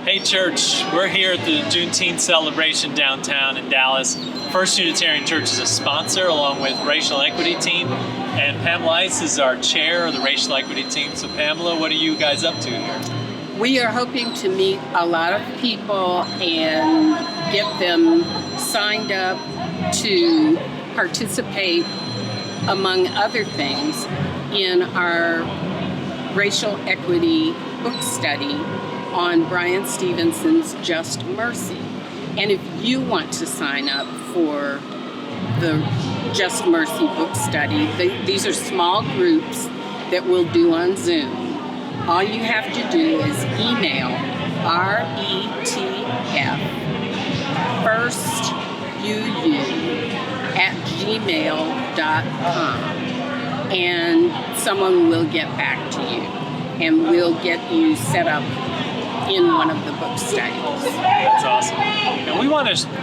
Hey church, we're here at the Juneteenth celebration downtown in Dallas. First Unitarian Church is a sponsor along with Racial Equity Team, and Pamela is our chair of the Racial Equity Team. So Pamela, what are you guys up to here? We are hoping to meet a lot of people and get them signed up to participate, among other things, in our racial equity book study on Brian Stevenson's Just Mercy. And if you want to sign up for the Just Mercy book study, these are small groups that we'll do on Zoom. All you have to do is email retfirstuu@gmail.com and someone will get back to you and we'll get you set up in one of the book studies. That's awesome. And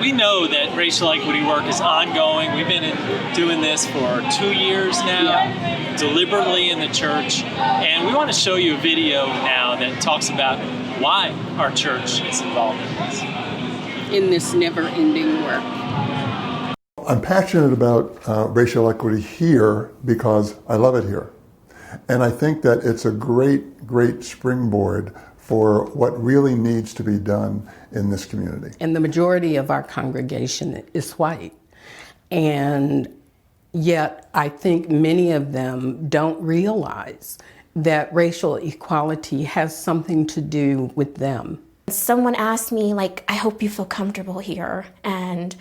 we know that racial equity work is ongoing. We've been doing this for 2 years now, deliberately in the church. And we want to show you a video now that talks about why our church is involved in this never-ending work. I'm passionate about racial equity here because I love it here. And I think that it's a great, great springboard for what really needs to be done in this community. And the majority of our congregation is white. And yet I think many of them don't realize that racial equality has something to do with them. Someone asked me, I hope you feel comfortable here, and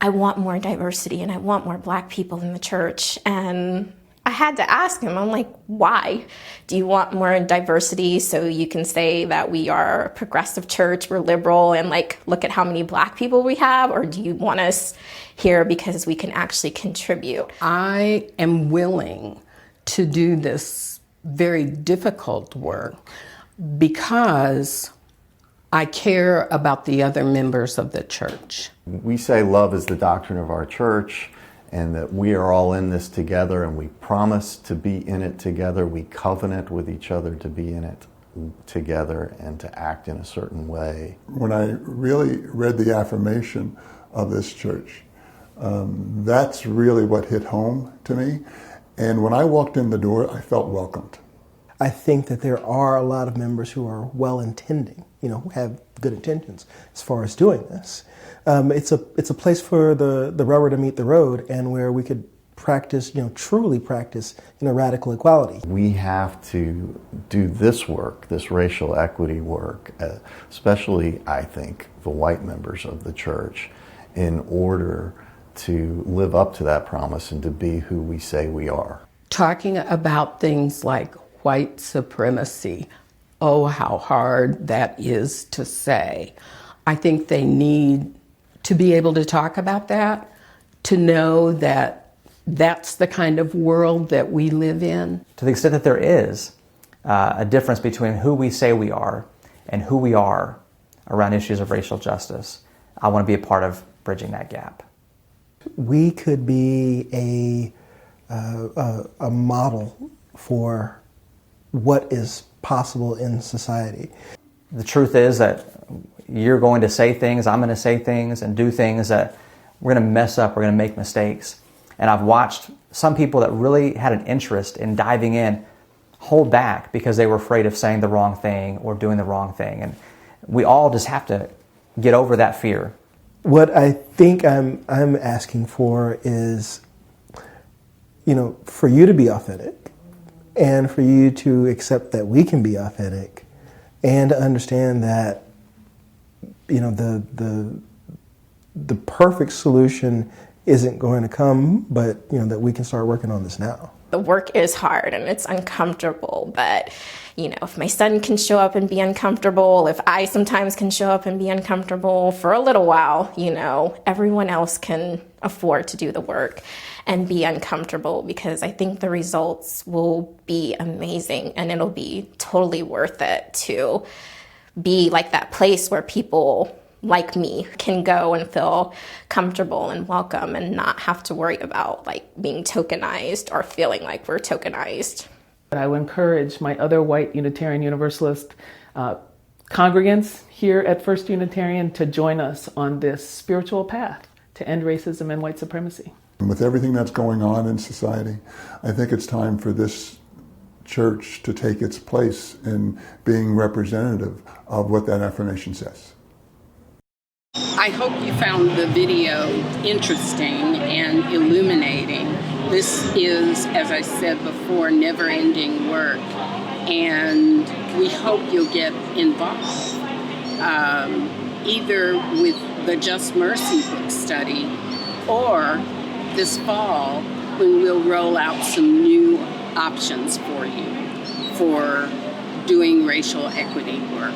I want more diversity, and I want more Black people in the church. And I had to ask him, I'm like, why? Do you want more diversity so you can say that we are a progressive church, we're liberal, and look at how many Black people we have? Or do you want us here because we can actually contribute? I am willing to do this very difficult work because I care about the other members of the church. We say love is the doctrine of our church, and that we are all in this together, and we promise to be in it together. We covenant with each other to be in it together and to act in a certain way. When I really read the affirmation of this church, that's really what hit home to me. And when I walked in the door, I felt welcomed. I think that there are a lot of members who are well-intending, who have good intentions as far as doing this. It's a place for the rubber to meet the road, and where we could practice, truly practice, radical equality. We have to do this work, this racial equity work, especially, I think, the white members of the church, in order to live up to that promise and to be who we say we are. Talking about things like white supremacy, oh, how hard that is to say. I think they need to be able to talk about that, to know that that's the kind of world that we live in. To the extent that there is a difference between who we say we are and who we are around issues of racial justice, I want to be a part of bridging that gap. We could be a model for what is possible in society. The truth is that you're going to say things, I'm going to say things and do things that we're going to mess up, we're going to make mistakes. And I've watched some people that really had an interest in diving in hold back because they were afraid of saying the wrong thing or doing the wrong thing. And we all just have to get over that fear. What I think I'm asking for is, for you to be authentic, and for you to accept that we can be authentic, and to understand that the perfect solution isn't going to come, but that we can start working on this now. The work is hard and it's uncomfortable, but if my son can show up and be uncomfortable, if I sometimes can show up and be uncomfortable for a little while, everyone else can afford to do the work and be uncomfortable, because I think the results will be amazing and it'll be totally worth it to be like that place where people like me can go and feel comfortable and welcome and not have to worry about being tokenized or feeling like we're tokenized. I would encourage my other white Unitarian Universalist congregants here at First Unitarian to join us on this spiritual path to end racism and white supremacy. With everything that's going on in society, I think it's time for this church to take its place in being representative of what that affirmation says. I hope you found the video interesting and illuminating. This is, as I said before, never-ending work, and we hope you'll get involved, either with the Just Mercy book study or this fall when we'll roll out some new options for you for doing racial equity work.